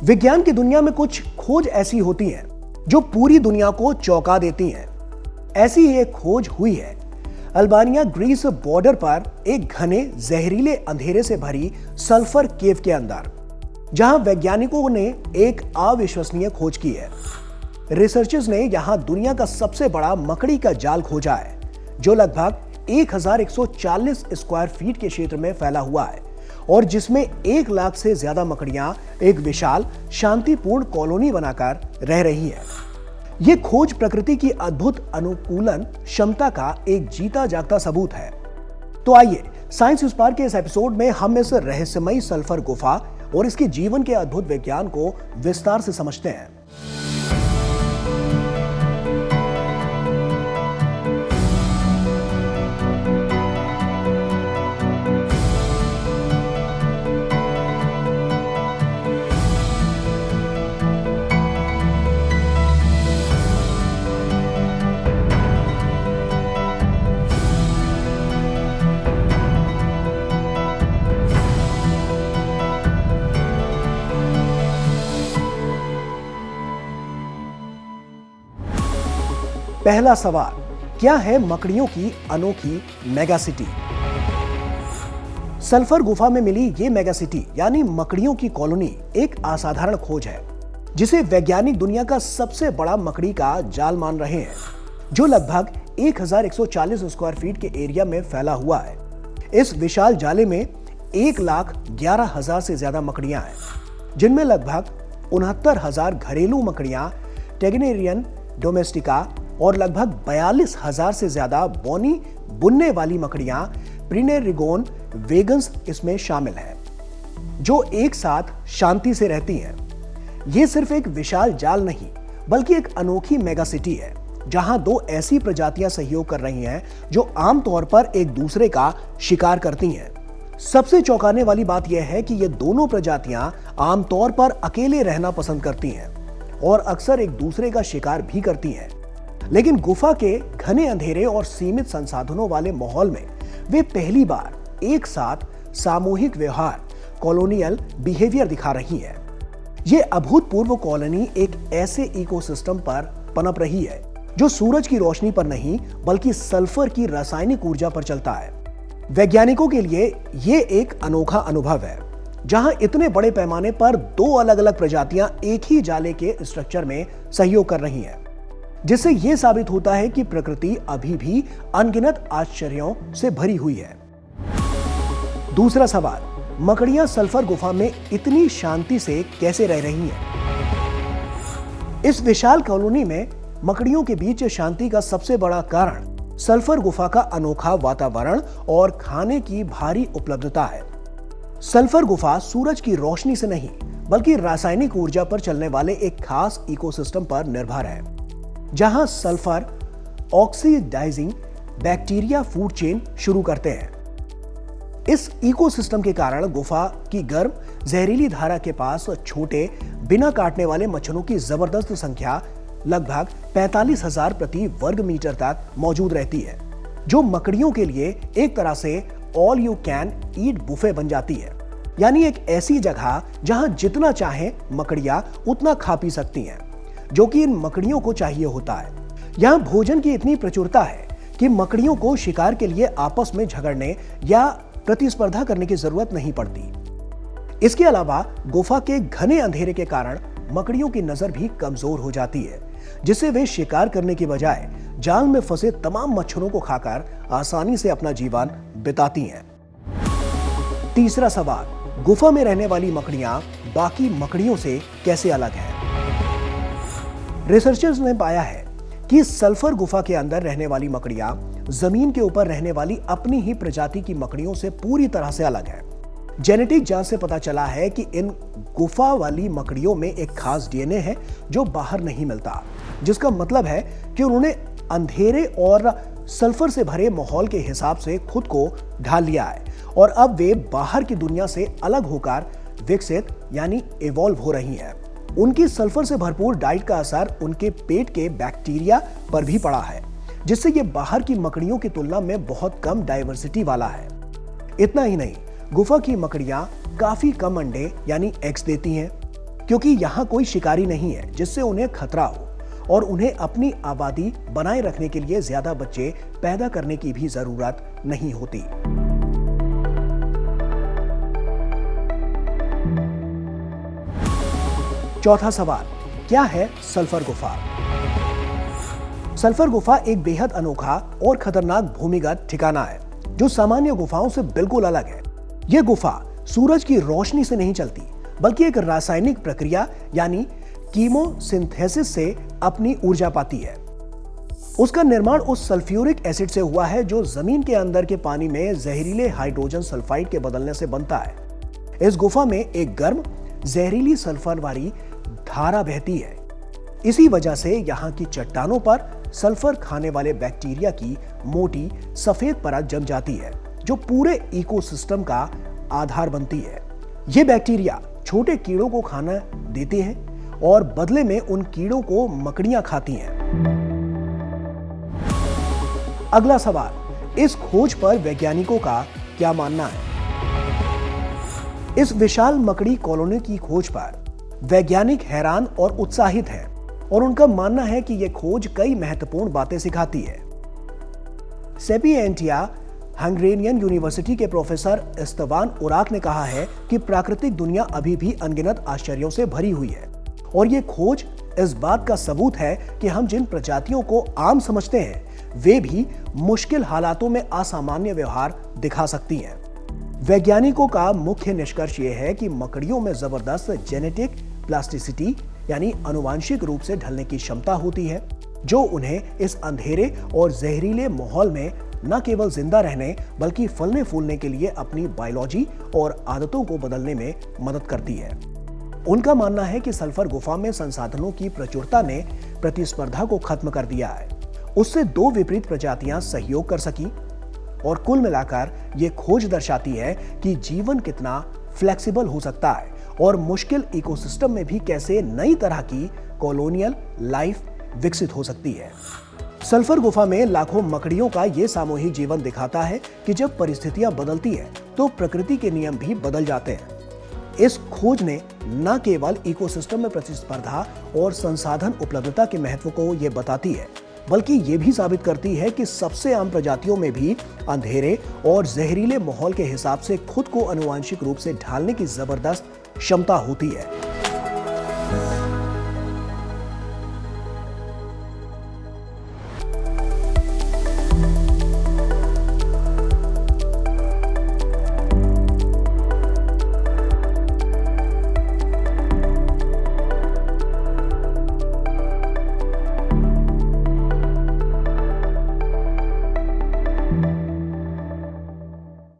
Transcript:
विज्ञान की दुनिया में कुछ खोज ऐसी होती हैं जो पूरी दुनिया को चौंका देती हैं। ऐसी ही एक खोज हुई है अल्बानिया ग्रीस बॉर्डर पर एक घने जहरीले अंधेरे से भरी सल्फर केव के अंदर, जहां वैज्ञानिकों ने एक अविश्वसनीय खोज की है। रिसर्चर्स ने यहां दुनिया का सबसे बड़ा मकड़ी का जाल खोजा है, जो लगभग 1140 स्क्वायर फीट के क्षेत्र में फैला हुआ है और जिसमें 1 लाख से ज्यादा मकड़ियां एक विशाल शांतिपूर्ण कॉलोनी बनाकर रह रही हैं। यह खोज प्रकृति की अद्भुत अनुकूलन क्षमता का एक जीता जागता सबूत है। तो आइए साइंस स्पार्क के इस एपिसोड में हम इस रहस्यमयी सल्फर गुफा और इसके जीवन के अद्भुत विज्ञान को विस्तार से समझते हैं। पहला सवाल, क्या है मकड़ियों की अनोखी मेगासिटी? सल्फर गुफा में मिली ये मेगासिटी यानी मकड़ियों की कॉलोनी एक असाधारण खोज है, जिसे वैज्ञानिक दुनिया का सबसे बड़ा मकड़ी का जाल मान रहे हैं, जो लगभग 1140 स्क्वायर फीट के एरिया में फैला हुआ है। इस विशाल जाले में 1,11,000 से ज्यादा मकड़ियां हैं, जिनमें लगभग 69,000 घरेलू मकड़ियां टेगनेरियन डोमेस्टिका और लगभग 42,000 से ज्यादा बोनी बुनने वाली मकड़ियां प्रिनेरिगोन वेगन्स इसमें शामिल हैं, जो एक साथ शांति से रहती हैं। यह सिर्फ एक विशाल जाल नहीं, बल्कि एक अनोखी मेगासिटी है, जहां दो ऐसी प्रजातियां सहयोग कर रही हैं जो आमतौर पर एक दूसरे का शिकार करती हैं। सबसे चौंकाने वाली बात यह है कि ये दोनों प्रजातियां आमतौर पर अकेले रहना पसंद करती हैं और अक्सर एक दूसरे का शिकार भी करती हैं, लेकिन गुफा के घने अंधेरे और सीमित संसाधनों वाले माहौल में वे पहली बार एक साथ सामूहिक व्यवहार कॉलोनियल बिहेवियर दिखा रही है। यह अभूतपूर्व कॉलोनी एक ऐसे इकोसिस्टम पर पनप रही है जो सूरज की रोशनी पर नहीं, बल्कि सल्फर की रासायनिक ऊर्जा पर चलता है। वैज्ञानिकों के लिए यह एक अनोखा अनुभव है, जहां इतने बड़े पैमाने पर दो अलग अलग प्रजातियां एक ही जाले के स्ट्रक्चर में सहयोग कर रही हैं, जिससे यह साबित होता है कि प्रकृति अभी भी अनगिनत आश्चर्यों से भरी हुई है। दूसरा सवाल, मकड़ियां सल्फर गुफा में इतनी शांति से कैसे रह रही हैं? इस विशाल कॉलोनी में मकड़ियों के बीच शांति का सबसे बड़ा कारण सल्फर गुफा का अनोखा वातावरण और खाने की भारी उपलब्धता है। सल्फर गुफा सूरज की रोशनी से नहीं, बल्कि रासायनिक ऊर्जा पर चलने वाले एक खास इकोसिस्टम पर निर्भर है, जहां sulphur oxidising bacteria food chain शुरू करते हैं। इस इकोसिस्टम के कारण गुफा की गर्म जहरीली धारा के पास छोटे बिना काटने वाले मच्छरों की जबरदस्त संख्या लगभग 45,000 प्रति वर्ग मीटर तक मौजूद रहती है, जो मकड़ियों के लिए एक तरह से all you can eat buffet बन जाती है। यानी एक ऐसी जगह जहां जितना चाहे मकड़ियां उतना खा पी सकती हैं, जो कि इन मकड़ियों को चाहिए होता है। यहां भोजन की इतनी प्रचुरता है कि मकड़ियों को शिकार के लिए आपस में झगड़ने या प्रतिस्पर्धा करने की जरूरत नहीं पड़ती। इसके अलावा गुफा के घने अंधेरे के कारण मकड़ियों की नजर भी कमजोर हो जाती है, जिससे वे शिकार करने की बजाय जाल में फंसे तमाम मच्छरों को खाकर आसानी से अपना जीवन बिताती हैं। तीसरा सवाल, गुफा में रहने वाली मकड़ियां बाकी मकड़ियों से कैसे अलग हैं? रिसर्चर्स ने पाया है कि सल्फर गुफा के अंदर रहने वाली मकड़ियां जमीन के ऊपर रहने वाली अपनी ही प्रजाति की मकड़ियों से पूरी तरह से अलग हैं। जेनेटिक जांच से पता चला है कि इन गुफा वाली मकड़ियों में एक खास डीएनए है जो बाहर नहीं मिलता, जिसका मतलब है कि उन्होंने अंधेरे और सल्फर से भरे माहौल के हिसाब से खुद को ढाल लिया है और अब वे बाहर की दुनिया से अलग होकर विकसित यानी इवॉल्व हो रही हैं। उनकी सल्फर से भरपूर डाइट का असर उनके पेट के बैक्टीरिया पर भी पड़ा है, जिससे ये बाहर की मकड़ियों की तुलना में बहुत कम डाइवर्सिटी वाला है। इतना ही नहीं, गुफा की मकड़ियां काफी कम अंडे यानी एग्स देती हैं। क्योंकि यहाँ कोई शिकारी नहीं है जिससे उन्हें खतरा हो, और उन्हें अपनी आबादी बनाए रखने के लिए ज्यादा बच्चे पैदा करने की भी जरूरत नहीं होती। चौथा सवाल, क्या है सल्फर गुफा? सल्फर गुफा एक बेहद अनोखा और खतरनाक भूमिगत ठिकाना है जो सामान्य गुफाओं से बिल्कुल अलग है। यह गुफा सूरज की रोशनी से नहीं चलती, बल्कि एक रासायनिक प्रक्रिया यानी कीमोसिंथेसिस से अपनी ऊर्जा पाती है। उसका निर्माण उस सल्फ्यूरिक एसिड से हुआ है जो जमीन के अंदर के पानी में जहरीले हाइड्रोजन सल्फाइड के बदलने से बनता है। इस गुफा में एक गर्म जहरीली सल्फर वाली धारा बहती है। इसी वजह से यहाँ की चट्टानों पर सल्फर खाने वाले बैक्टीरिया की मोटी सफेद परत जम जाती है जो पूरे इकोसिस्टम का आधार बनती है। ये बैक्टीरिया छोटे कीड़ों को खाना देते हैं और बदले में उन कीड़ों को मकड़ियां खाती हैं। अगला सवाल, इस खोज पर वैज्ञानिकों का क्या मानना है? इस विशाल मकड़ी कॉलोनी की खोज पर वैज्ञानिक हैरान और उत्साहित हैं और उनका मानना है कि यह खोज कई महत्वपूर्ण बातें सिखाती है। सेपिएंटिया हंगेरियन यूनिवर्सिटी के प्रोफेसर इस्तेवान उराक ने कहा है कि प्राकृतिक दुनिया अभी भी अनगिनत आश्चर्यों से भरी हुई है और ये खोज इस बात का सबूत है कि हम जिन प्रजातियों को आम समझते हैं वे भी मुश्किल हालातों में असामान्य व्यवहार दिखा सकती हैं। वैज्ञानिकों का मुख्य निष्कर्ष ये है कि मकड़ियों में जबरदस्त जेनेटिक प्लास्टिसिटी यानी आनुवांशिक रूप से ढलने की क्षमता होती है जो उन्हें इस अंधेरे और जहरीले माहौल में न केवल जिंदा रहने बल्कि फलने फूलने के लिए अपनी बायोलॉजी और आदतों को बदलने में मदद करती है। उनका मानना है कि सल्फर गुफा में संसाधनों की प्रचुरता ने प्रतिस्पर्धा को खत्म कर दिया है। उससे दो विपरीत प्रजातियां सहयोग कर सकी और कुल मिलाकर यह खोज दर्शाती है कि जीवन कितना फ्लेक्सिबल हो सकता है और मुश्किल इकोसिस्टम में भी कैसे नई तरह की कॉलोनियल लाइफ विकसित हो सकती है। सल्फर गुफा में लाखों मकड़ियों का यह सामूहिक जीवन दिखाता है कि जब परिस्थितियां बदलती हैं तो प्रकृति के नियम भी बदल जाते हैं। इस खोज ने न केवल इकोसिस्टम में प्रतिस्पर्धा और संसाधन उपलब्धता के महत्व को यह बताती है बल्कि ये भी साबित करती है कि सबसे आम प्रजातियों में भी अंधेरे और जहरीले माहौल के हिसाब से खुद को आनुवांशिक रूप से ढालने की जबरदस्त क्षमता होती है।